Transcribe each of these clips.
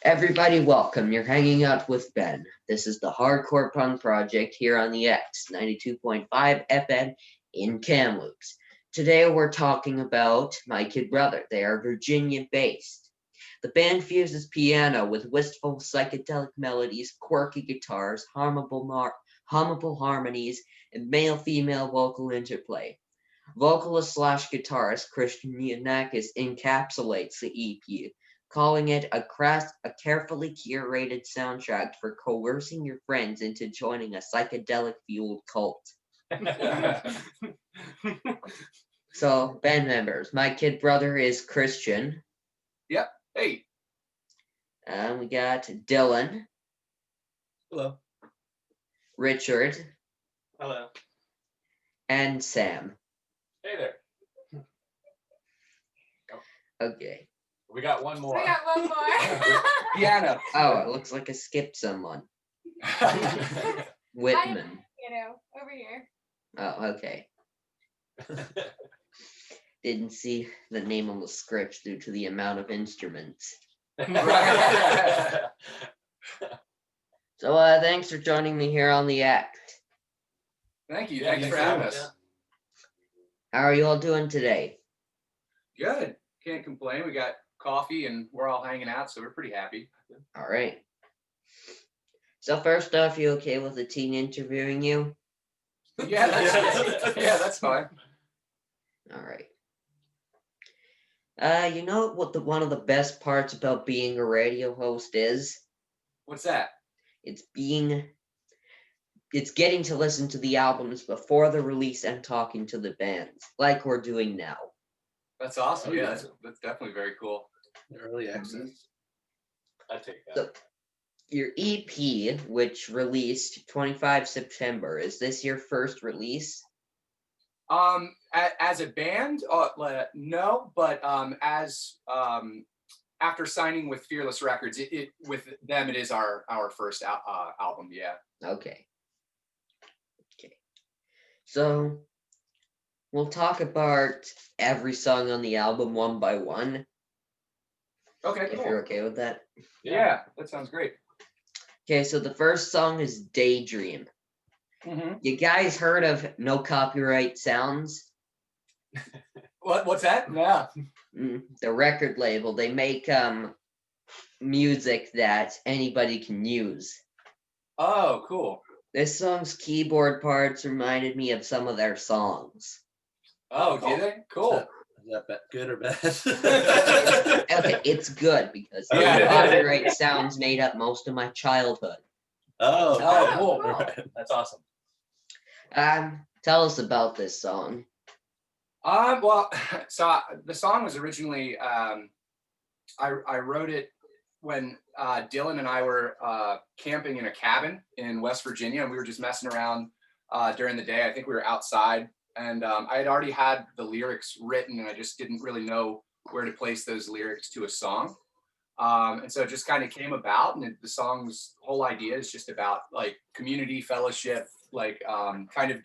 Everybody, welcome. You're hanging out with Ben. This is the Hardcore Punk Project here on the X 92.5 FM in Kamloops. Today we're talking about My Kid Brother. They are Virginia based. The band fuses piano with wistful psychedelic melodies, quirky guitars, hummable harmonies, and male female vocal interplay. Vocalist slash guitarist Christian Yanakis encapsulates the EP, calling it a carefully curated soundtrack for coercing your friends into joining a psychedelic fueled cult. So, band members, My Kid Brother is Christian. Yep. Hey. We got Dylan. Hello. Richard. Hello. And Sam. Hey there. Okay. We got one more. We got one more. Piano. Oh, it looks like I skipped someone. Whitman. Over here. Oh, okay. Didn't see the name on the script due to the amount of instruments. So, thanks for joining me here on the act. Thank you. Thanks for having us. How are you all doing today? Good. Can't complain. We got coffee and we're all hanging out, so we're pretty happy. All right. So first off, you okay with the teen interviewing you? Yeah, that's fine. All right. You know what one of the best parts about being a radio host is? What's that? It's getting to listen to the albums before the release and talking to the bands, like we're doing now. That's awesome. Yeah, that's definitely very cool. Early access. I take that. So, your EP, which released 25 September, is this your first release? As a band, no, but as after signing with Fearless Records, it with them, it is our first album. Yeah. Okay. So we'll talk about every song on the album one by one. Okay, if cool. you're okay with that. Yeah, that sounds great. Okay, so the first song is Daydream. Mm-hmm. You guys heard of No Copyright Sounds? What's that? Yeah. The record label, they make music that anybody can use. Oh, cool. This song's keyboard parts reminded me of some of their songs. Oh, did they? Cool. Is that good or bad? Okay, it's good because Copyright Sounds made up most of my childhood. Oh, cool. That's awesome. Tell us about this song. Well, so the song was originally, I wrote it when Dylan and I were camping in a cabin in West Virginia, and we were just messing around during the day. I think we were outside, and I had already had the lyrics written, and I just didn't really know where to place those lyrics to a song. And so it just kind of came about, and the song's whole idea is just about like community, fellowship, like kind of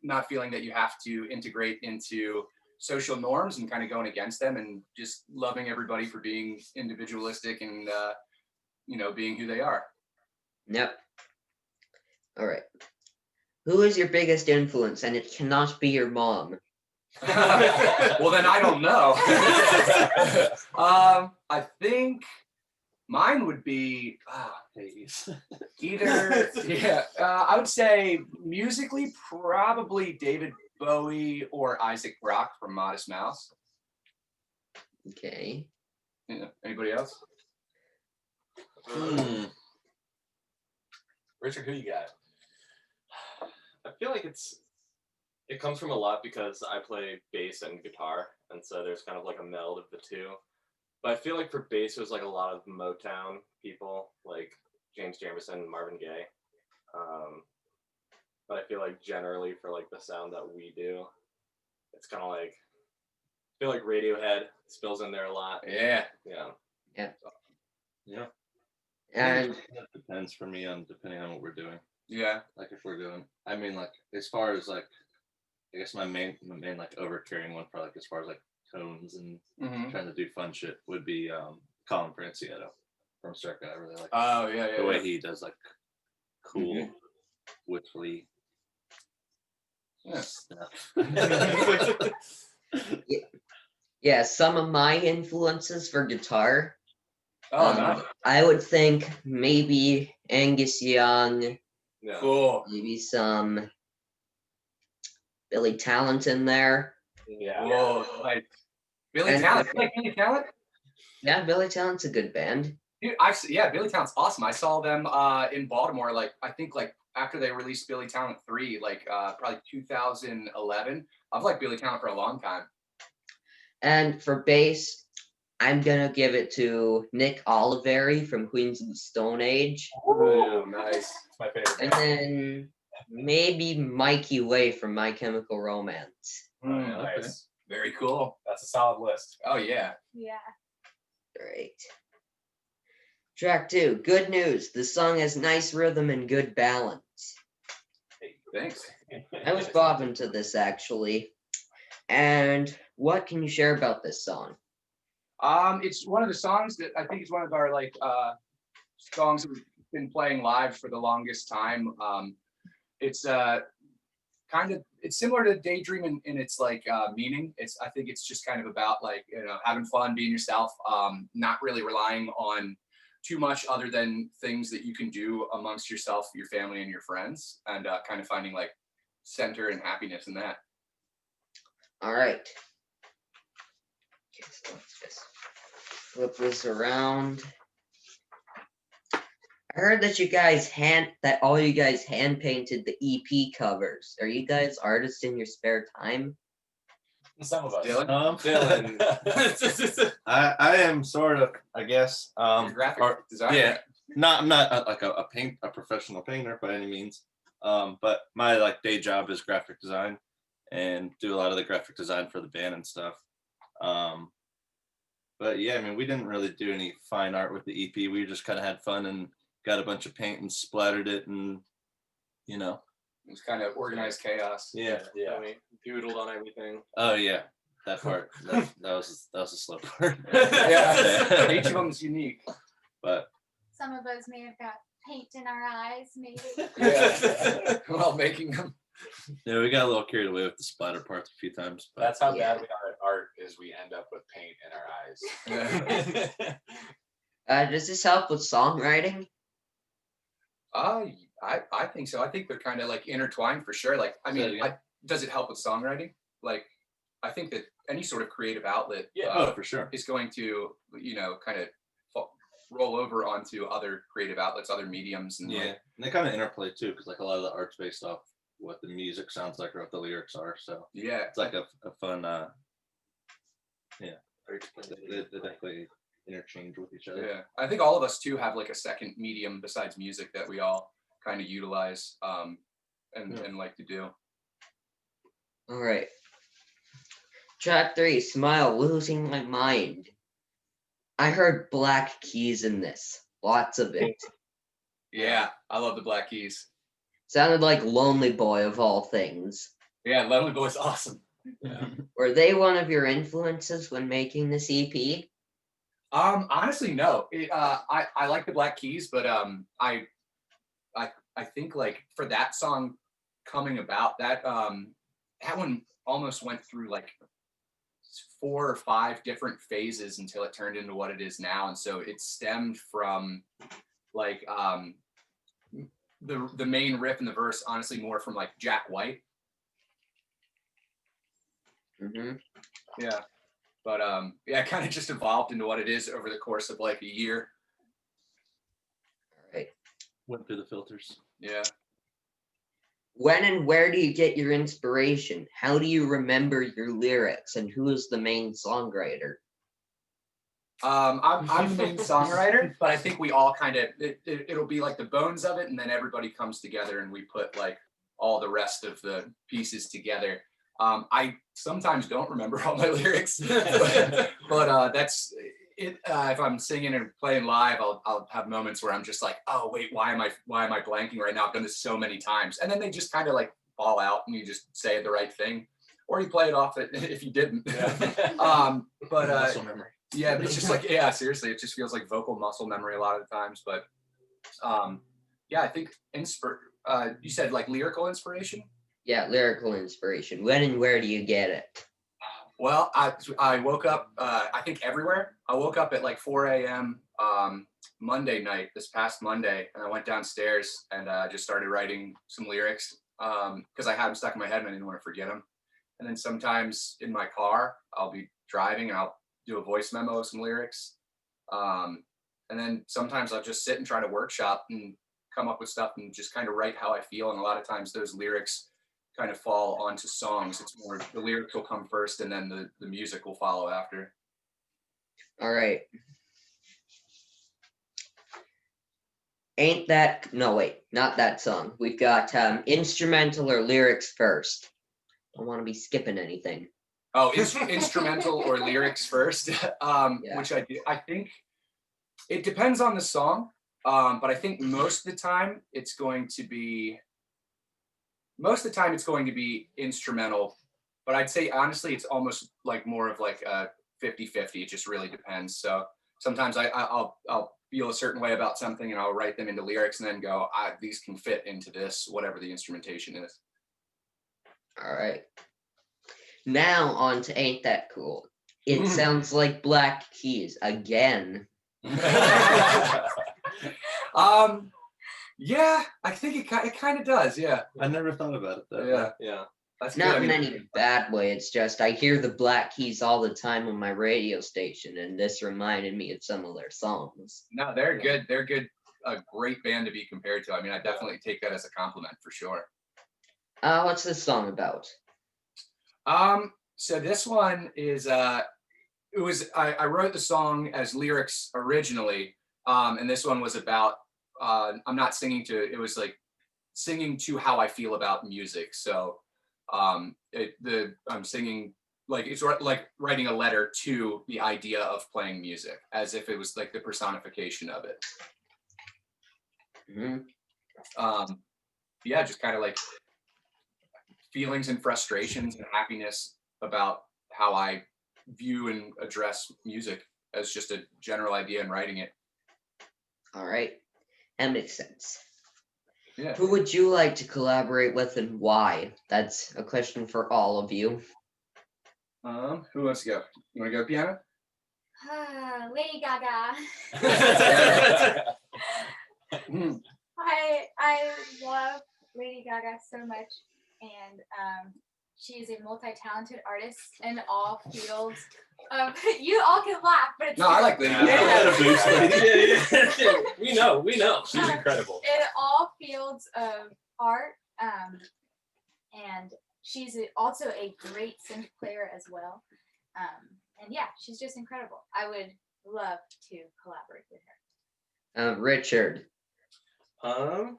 not feeling that you have to integrate into social norms and kind of going against them, and just loving everybody for being individualistic and being who they are. Yep. All right. Who is your biggest influence? And it cannot be your mom. Well, then I don't know. I think mine would be either, I would say musically, probably David Bowie or Isaac Brock from Modest Mouse. Okay. Yeah. Anybody else? Richard, who you got? I feel like it comes from a lot because I play bass and guitar, and so there's kind of like a meld of the two. But I feel like for bass, there's like a lot of Motown people, like James Jamerson and Marvin Gaye. But I feel like generally for like the sound that we do, it's kind of like, I feel like Radiohead spills in there a lot. Yeah. And it depends for me on depending on what we're doing. Yeah. Like if we're doing, I mean, like as far as like, I guess my main like overcarrying one for like as far as like tones and trying to do fun shit would be Colin Francietto. from Circa. I really like Oh yeah, yeah. the way yeah. he does like cool, witchly Yeah. stuff. Yeah, some of my influences for guitar. Oh, nice. I would think maybe Angus Young, Yeah. Cool. maybe some Billy Talent in there. Yeah. Whoa, like Billy And- Talent. You like Billy Talent? Yeah, Billy Talent's a good band. Dude, yeah, Billy Talent's awesome. I saw them in Baltimore, like I think like after they released Billy Talent 3, like probably 2011. I've liked Billy Talent for a long time. And for bass, I'm gonna give it to Nick Oliveri from Queens of the Stone Age. Oh, nice. It's my favorite. And band. then maybe Mikey Way from My Chemical Romance. Mm, Nice. very cool. That's a solid list. Oh yeah. Yeah. Great. Track 2, good news. The song has nice rhythm and good balance. Thanks. I was bobbing to this actually. And what can you share about this song? It's one of the songs that I think is one of our like songs that we've been playing live for the longest time. It's it's similar to Daydream in its like meaning. I think it's just kind of about like, you know, having fun, being yourself, not really relying on too much other than things that you can do amongst yourself, your family, and your friends, and kind of finding like center and happiness in that. All right. Okay, so let's just flip this around. I heard that all you guys hand painted the EP covers. Are you guys artists in your spare time? Some of us. Dylan? Dylan. I am sort of, I guess. Your graphic designer. Yeah, I'm not a professional painter by any means. But my like day job is graphic design, and do a lot of the graphic design for the band and stuff. But yeah, I mean, we didn't really do any fine art with the EP. We just kind of had fun and got a bunch of paint and splattered it, and you know. It was kind of organized chaos. Yeah. Yeah. We doodled on everything. Oh yeah, that part. That was a slow part. Yeah. Each of them is unique. But Some of us may have got paint in our eyes, maybe. Yeah. While making them. yeah, we got a little carried away with the splatter parts a few times. But That's how Yeah. bad we are at art, is we end up with paint in our eyes. Does this help with songwriting? I think so. I think they're kind of like intertwined for sure. Like, I mean, does it help with songwriting? Like, I think that any sort of creative outlet oh, for sure. is going to, you know, kind of roll over onto other creative outlets, other mediums. And Yeah, and they kind of interplay too, because like a lot of the art's based off what the music sounds like or what the lyrics are. So yeah. it's like a fun, they definitely interchange with each other. Yeah. I think all of us too have like a second medium besides music that we all kind of utilize and like to do. All right. Track 3, Smile, Losing My Mind. I heard Black Keys in this. Lots of it. Yeah, I love the Black Keys. Sounded like Lonely Boy of all things. Yeah, Lonely Boy's awesome. Were they one of your influences when making this E EP? Honestly, no. I like the Black Keys, but I think like for that song coming about, that one almost went through like 4 or 5 different phases until it turned into what it is now, and so it stemmed from like the main riff and the verse, honestly, more from like Jack White. Mm-hmm. Yeah. But yeah, it kind of just evolved into what it is over the course of like a year. All right. Went through the filters. Yeah. When and where do you get your inspiration? How do you remember your lyrics? And who is the main songwriter? I'm the main songwriter, but I think we all kind of it'll be like the bones of it, and then everybody comes together and we put like all the rest of the pieces together. I sometimes don't remember all my lyrics, but that's it. If I'm singing and playing live, I'll have moments where I'm just like, oh wait, why am I blanking right now? I've done this so many times, and then they just kind of like fall out, and you just say the right thing, or you play it off if you didn't. Yeah. But Muscle memory. Yeah, but it's just like, yeah, seriously, it just feels like vocal muscle memory a lot of the times. But yeah, I think you said like lyrical inspiration. Yeah, lyrical inspiration. When and where do you get it? Well, I woke up, I think everywhere. I woke up at like 4 a.m. Monday night, this past Monday, and I went downstairs and just started writing some lyrics because I had them stuck in my head and I didn't want to forget them. And then sometimes in my car, I'll be driving and I'll do a voice memo of some lyrics. And then sometimes I'll just sit and try to workshop and come up with stuff and just kind of write how I feel. And a lot of times those lyrics kind of fall onto songs. It's more the lyrics will come first and then the music will follow after. All right. No, wait, not that song. We've got instrumental or lyrics first. Don't want to be skipping anything. Oh, instrumental or lyrics first. Yeah. Which I do. I think it depends on the song. But I think most of the time it's going to be instrumental. But I'd say honestly, it's almost like more of like a 50-50. It just really depends. So sometimes I'll feel a certain way about something and I'll write them into lyrics and then go, these can fit into this, whatever the instrumentation is. All right. Now on to Ain't That Cool. It sounds like Black Keys again. Yeah, I think it kind of does. Yeah. I never thought about it that way. Yeah. Yeah. That's good. Not I in mean, any bad way. It's just I hear the Black Keys all the time on my radio station, and this reminded me of some of their songs. no, they're good. They're good. A great band to be compared to. I mean, I definitely take that as a compliment for sure. What's this song about? So this one is I wrote the song as lyrics originally, and this one was about I'm not singing to. It was like singing to how I feel about music. So I'm singing like it's like writing a letter to the idea of playing music as if it was like the personification of it. Mm-hmm. Yeah, just kind of like feelings and frustrations and happiness about how I view and address music as just a general idea in writing it. All right. That makes sense. Yeah. Who would you like to collaborate with and why? That's a question for all of you. Who wants to go? You want to go, Piano? Lady Gaga. Hmm. I love Lady Gaga so much, and she is a multi-talented artist in all fields. You all can laugh, but it's No, I like Lady Yeah. Gaga. Yeah. We know. She's incredible. in all fields of art, and she's also a great synth player as well. And yeah, she's just incredible. I would love to collaborate with her. Richard. I'd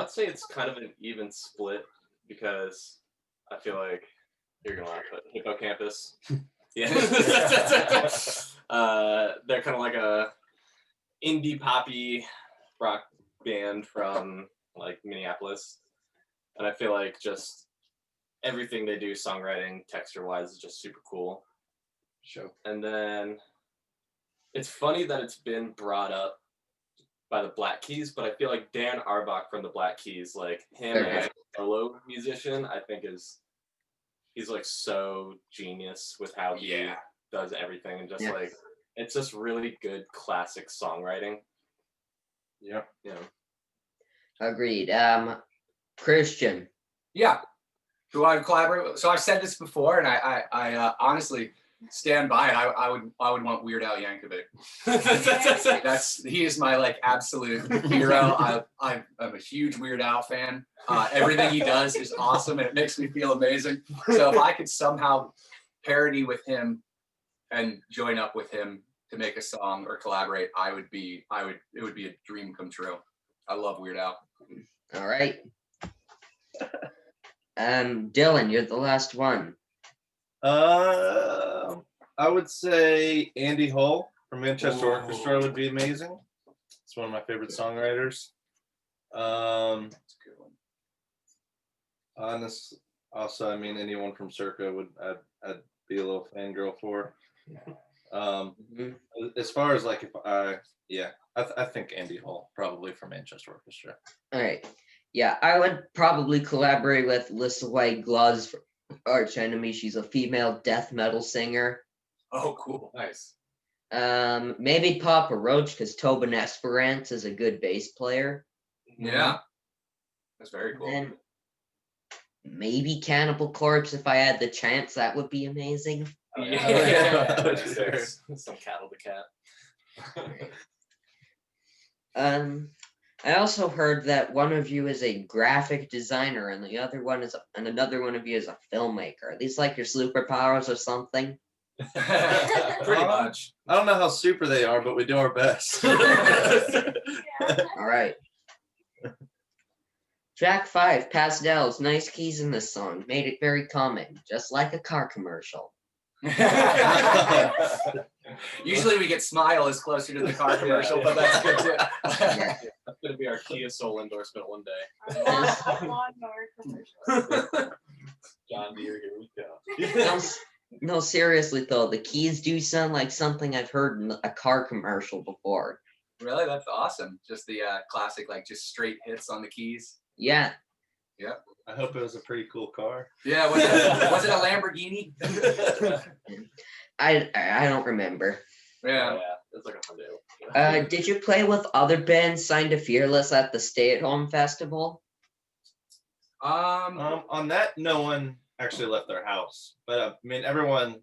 say it's kind of an even split because I feel like you're gonna laugh, but Hippocampus. Yeah. They're kind of like a indie poppy rock band from like Minneapolis. And I feel like just everything they do songwriting, texture wise, is just super cool. Sure. And then it's funny that it's been brought up by the Black Keys, but I feel like Dan Arbach from the Black Keys, like him Okay. as a solo musician, I think he's like so genius with how he does everything and just Yeah. like it's just really good classic songwriting. Yeah. You know. Agreed. Christian. Yeah. Who I would collaborate with. So I've said this before, and I honestly stand by it. I would want Weird Al Yankovic. He is my like absolute hero. I'm a huge Weird Al fan. Everything he does is awesome, and it makes me feel amazing. So if I could somehow parody with him and join up with him to make a song or collaborate, it would be a dream come true. I love Weird Al. All right. Dylan, you're the last one. I would say Andy Hull from Manchester Ooh. Orchestra would be amazing. It's one of my favorite songwriters. That's a good one. Also, I mean, anyone from Circa I'd be a little fangirl for. Mhm. As far as like if I think Andy Hall probably for Manchester Orchestra. All right. Yeah, I would probably collaborate with Lissa White Gloves for Arch Enemy. She's a female death metal singer. Oh, cool. Nice. Maybe Papa Roach because Tobin Esperance is a good bass player. Yeah. That's very And cool. then maybe Cannibal Corpse if I had the chance. That would be amazing. Oh, Yeah. Sure. Some cattle to cat. I also heard that one of you is a graphic designer and another one of you is a filmmaker. Are these like your superpowers or something? Pretty much. I don't know how super they are, but we do our best. Yeah. All right. Track 5, Pastels, nice keys in this song. Made it very calming, just like a car commercial. Usually we get Smile is closer to the car commercial, but that's good too. Yeah. That's gonna be our Kia Soul endorsement one day. Our lawnmower commercial. John Deere, here we go. No, seriously though, the keys do sound like something I've heard in a car commercial before. Really, that's awesome. Just the classic, like just straight hits on the keys. Yeah, I hope it was a pretty cool car. Yeah, was it a Lamborghini? I don't remember. Yeah. It's like a Hyundai. Did you play with other bands signed to Fearless at the Stay at Home Festival? On that, no one actually left their house, but I mean, everyone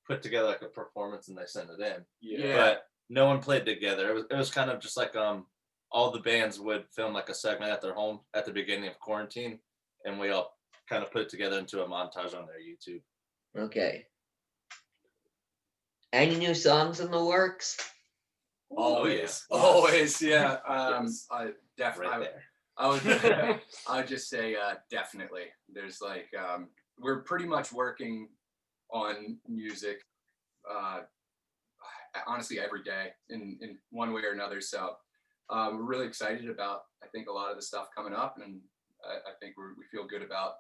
put together like a performance and they sent it in. Yeah. But no one played together. It was kind of just like all the bands would film like a segment at their home at the beginning of quarantine, and we all kind of put it together into a montage on their YouTube. Okay. Any new songs in the works? Always, yeah. always, yeah. Yes. I definitely. Right there. I would just say definitely. There's like we're pretty much working on music honestly every day in one way or another. So we're really excited about I think a lot of the stuff coming up, and I think we feel good about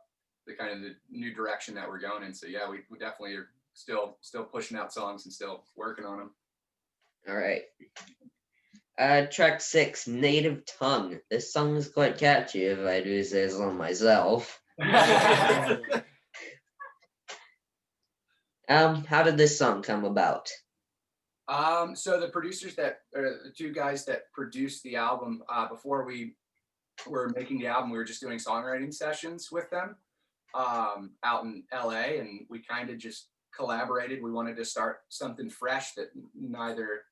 the kind of the new direction that we're going in. So yeah, we definitely are still pushing out songs and still working on them. All right. Track 6, Native Tongue. This song is quite catchy if I do say so myself. How did this song come about? So the producers the two guys that produced the album, before we were making the album, we were just doing songwriting sessions with them out in LA, and we kind of just collaborated. We wanted to start something fresh that neither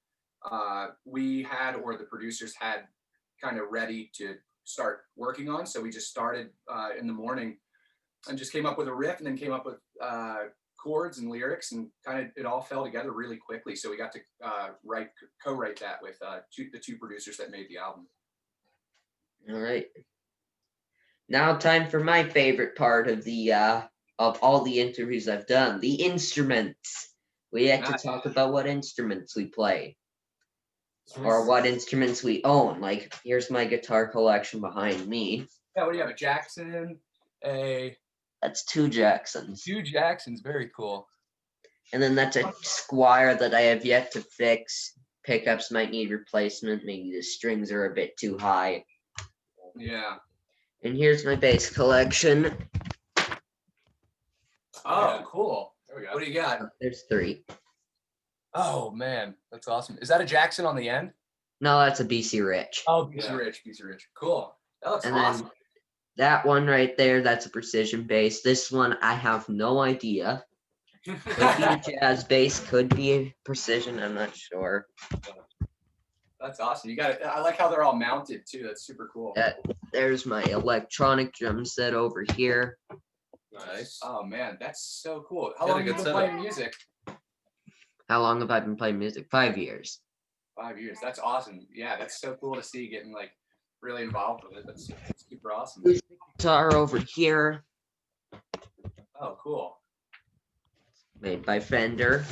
we had or the producers had kind of ready to start working on. So we just started in the morning and just came up with a riff, and then came up with chords and lyrics, and kind of it all fell together really quickly. So we got to co-write that with the two producers that made the album. All right. Now time for my favorite part of of all the interviews I've done, the instruments. We have to talk about what instruments we play or what instruments we own. Like, here's my guitar collection behind me. Yeah, what do you have? A Jackson, That's 2 Jacksons. 2 Jacksons, very cool. And then that's a Squire that I have yet to fix. Pickups might need replacement. Maybe the strings are a bit too high. Yeah. And here's my bass collection. Oh, cool. There we go. What do you got? There's 3. Oh man, that's awesome. Is that a Jackson on the end? No, that's a BC Rich. Oh, piece of rich. Cool. That looks And awesome. then that one right there, that's a precision bass. This one, I have no idea. Could be a jazz bass, could be a precision, I'm not sure. That's awesome. You got it. I like how they're all mounted too. That's super cool. Yeah. There's my electronic drum set over here. Nice. Oh man, that's so cool. How Got a long have you good been setup. playing music? How long have I been playing music? 5 years. 5 years. That's awesome. Yeah, that's so cool to see getting like really involved with it. That's super awesome. Guitar over here, Oh, cool. made by Fender.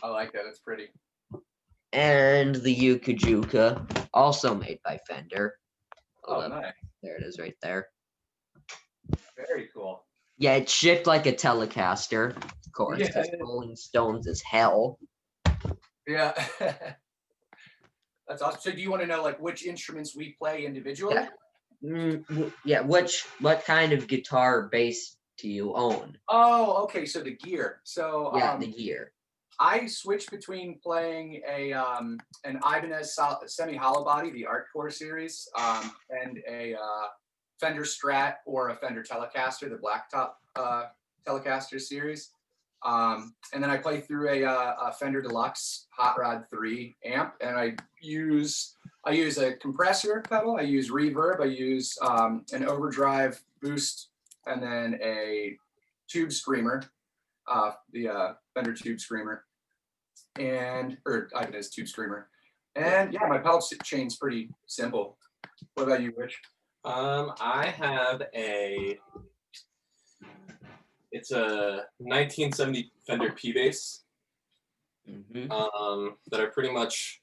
I like that. That's pretty. And the Yukajuka, also made by Fender. Oh, Hold up. nice. There it is right there. Very cool. Yeah, it's shaped like a Telecaster. Of course, Yeah, because it is. Rolling Stones is hell. Yeah. That's awesome. So do you want to know like which instruments we play individually? Yeah. What kind of guitar bass do you own? Oh, okay. So the gear. So Yeah, the gear. I switch between playing an Ibanez semi hollow body, the Art Core series, and a Fender Strat or a Fender Telecaster, the Blacktop Telecaster series. And then I play through a Fender Deluxe Hot Rod 3 amp, and I use a compressor pedal, I use reverb, I use an overdrive boost, and then a tube screamer, the Fender Tube Screamer, or Ibanez Tube Screamer. And yeah, my pedal chain's pretty simple. What about you, Rich? I have it's a 1970 Fender P-Bass that I pretty much,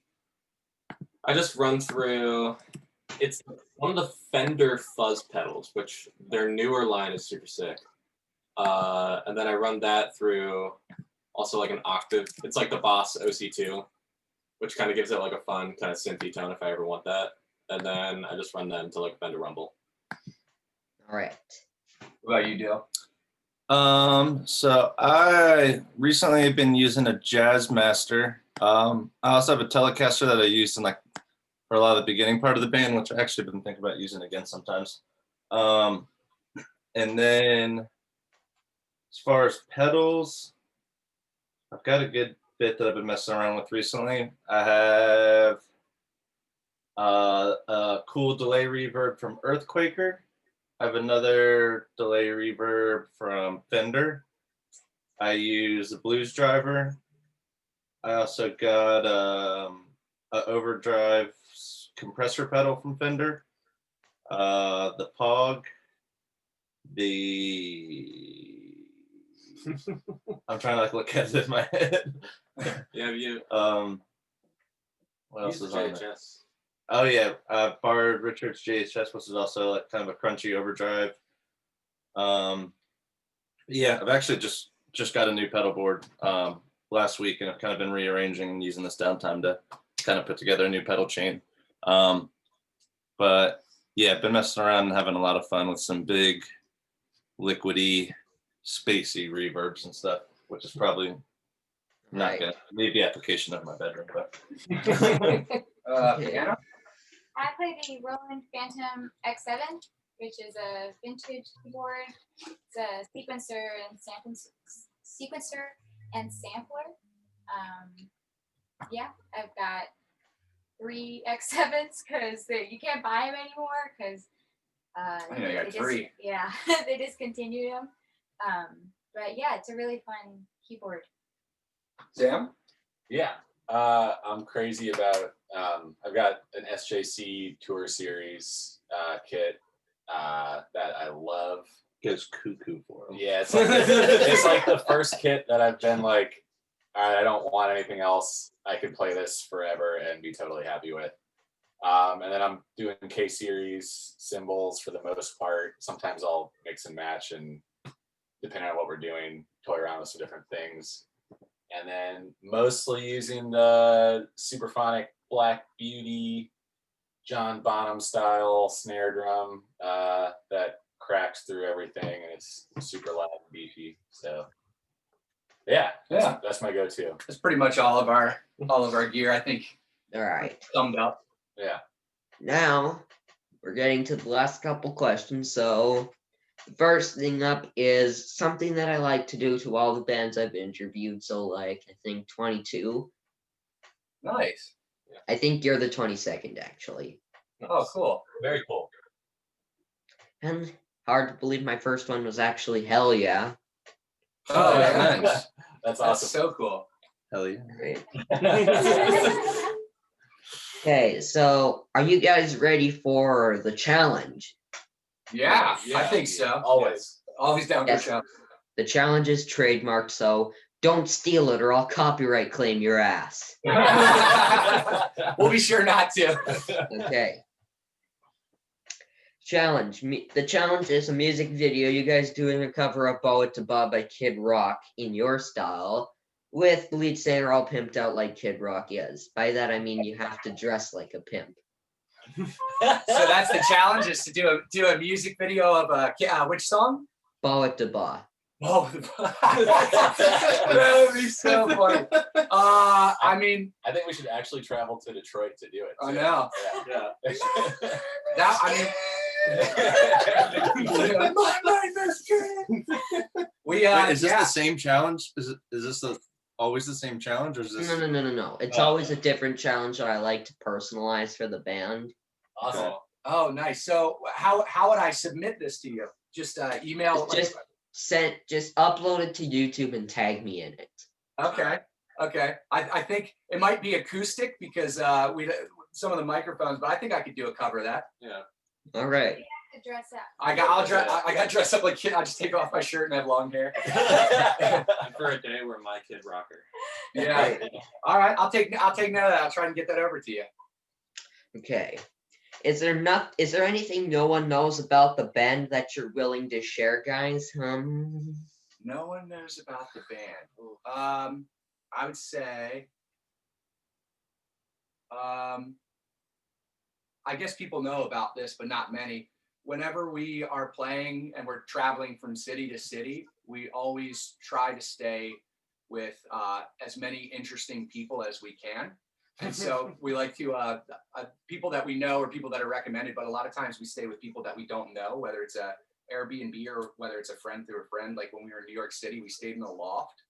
I just run through. It's one of the Fender fuzz pedals, which their newer line is super sick. And then I run that through also like an octave. It's like the Boss OC2, which kind of gives it like a fun kind of synthy tone if I ever want that. And then I just run that into like a Fender Rumble. All right. What about you, Dale? So I recently have been using a Jazzmaster. I also have a Telecaster that I used in like for a lot of the beginning part of the band, which I actually been thinking about using again sometimes. And then as far as pedals, I've got a good bit that I've been messing around with recently. I have a cool delay reverb from Earthquaker. I have another delay reverb from Fender. I use a Blues Driver. I also got a overdrive compressor pedal from Fender. The Pog. I'm trying to like look at it in my head. Yeah, you. What else is the on there? JHS. Oh yeah, borrowed Richard's JHS, which is also like kind of a crunchy overdrive. Yeah, I've actually just got a new pedal board last week, and I've kind of been rearranging and using this downtime to kind of put together a new pedal chain. But yeah, I've been messing around and having a lot of fun with some big, liquidy, spacey reverbs and stuff, which is probably not Right. gonna leave the application of my bedroom, but Piano? I play the Roland Phantom X7, which is a vintage keyboard. It's a sequencer and sampler. Yeah, I've got 3 X7s because you can't buy them anymore because I know you got 3. Yeah, they discontinued them. But yeah, it's a really fun keyboard. Sam? Yeah. I'm crazy about, I've got an SJC Tour Series kit that I love. goes cuckoo for them. Yeah, it's like the first kit that I've been like, all right, I don't want anything else. I could play this forever and be totally happy with. And then I'm doing K series cymbals for the most part. Sometimes I'll mix and match, and depending on what we're doing, toy around with some different things. And then mostly using the Superphonic Black Beauty John Bonham style snare drum that cracks through everything, and it's super loud and beefy. So yeah, that's my go-to. That's pretty much all of our gear, I think, All right. summed up. Yeah. Now we're getting to the last couple questions. So the first thing up is something that I like to do to all the bands I've interviewed. So like I think 22. Nice. I think you're the 22nd actually. Oh, cool. Very cool. And hard to believe my first one was actually Hell Yeah. Oh, yeah, nice. nice. That's That's awesome. so cool. Hell yeah. Right. Okay, so are you guys ready for the challenge? Yeah, I Yeah, think so. Always. Always down for a Yes. challenge. The challenge is trademarked, so don't steal it or I'll copyright claim your ass. We'll be sure not to. Okay. Challenge. The challenge is a music video. You guys doing a cover of Bow It to Bob by Kid Rock in your style with the lead singer all pimped out like Kid Rock is. By that I mean you have to dress like a pimp. So that's the challenge, is to do a music video of which song? Ball it to ba. Oh, that would be so funny. I mean, I think we should actually travel to Detroit to do it. I too. know. Yeah. That I mean, my best friend. We Wait, is this yeah. the same challenge? Is this always the same challenge, or is this? No. It's Oh. always a different challenge that I like to personalize for the band. Awesome. Oh, nice. So how would I submit this to you? Just email. Just upload it to YouTube and tag me in it. Okay. I think it might be acoustic because we some of the microphones, but I think I could do a cover of that. Yeah. All right. To dress up. I got dressed up like Kid. I just take off my shirt and have long hair. And for a day, we're my Kid Rocker. Yeah. All right. I'll take note of that. I'll try and get that over to you. Okay. Is there anything no one knows about the band that you're willing to share, guys? No one knows about the band. I would say. I guess people know about this, but not many. Whenever we are playing and we're traveling from city to city, we always try to stay with as many interesting people as we can. And so we like to people that we know or people that are recommended, but a lot of times we stay with people that we don't know, whether it's a Airbnb or whether it's a friend through a friend. Like when we were in New York City, we stayed in a loft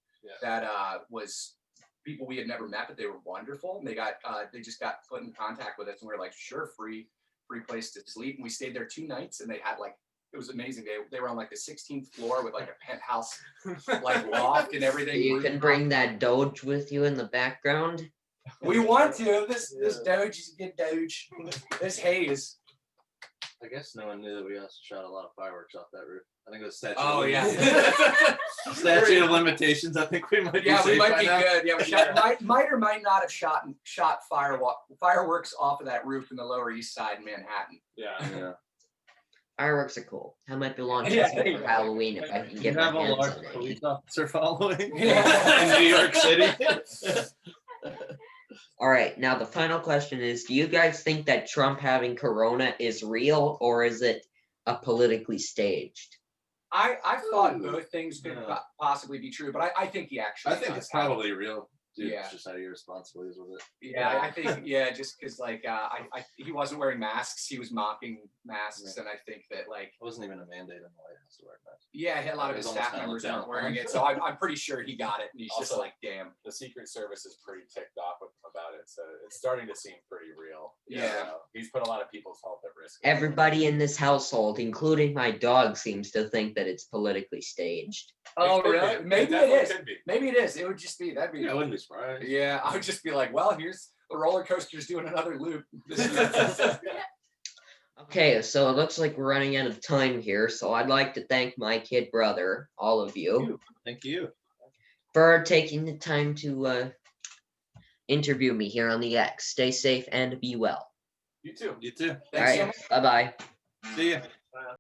that was people we had never met, but they were wonderful. And they just got put in contact with us, and we were like, sure, free place to sleep. And we stayed there 2 nights, and they had like, it was amazing. They were on like the 16th floor with like a penthouse like loft and everything. You can bring that Doge with you in the background. We want to. This Doge is a good Doge. This haze. I guess no one knew that we also shot a lot of fireworks off that roof. I think it was statute. Oh yeah. Statute of limitations. I think we might. Yeah, be we safe might by be now. good. Yeah, we might or might not have shot fireworks off of that roof in the Lower East Side in Manhattan. Yeah. Yeah. Fireworks are cool. I might be launching Yeah, some there you for go. Halloween if I can You get my have a hands large on any. police officer following Yeah. in New York City. All right, now the final question is: do you guys think that Trump having corona is real, or is it a politically staged? I've thought Ooh. both things could Yeah. possibly be true, but I think he actually. I think does it's have it. probably real. Dude, Yeah. just how irresponsible he is with it. Yeah, I think just because like he wasn't wearing masks, he was mocking masks, and I think that like It wasn't even a mandate in the White House to wear a mask. yeah, a lot of It his was almost staff kinda members looked aren't down wearing upon. it, so I'm pretty sure he got it, and he's just Also- like, damn. The Secret Service is pretty ticked off with him about it, so it's starting to seem pretty real. Yeah. So he's put a lot of people's health at risk. Everybody in this household, including my dog, seems to think that it's politically staged. Oh It could really? be. Maybe it definitely is. could be. Maybe it is. It would just be that'd be. Yeah, I wouldn't be surprised. Yeah, I would just be like, well, here's the roller coaster's doing another loop. This is- Okay, so it looks like we're running out of time here, so I'd like to thank my kid brother, all of you, Thank you. for taking the time to interview me here on the X. Stay safe and be well. You too. You too. Thanks so All much. right, bye bye. See ya.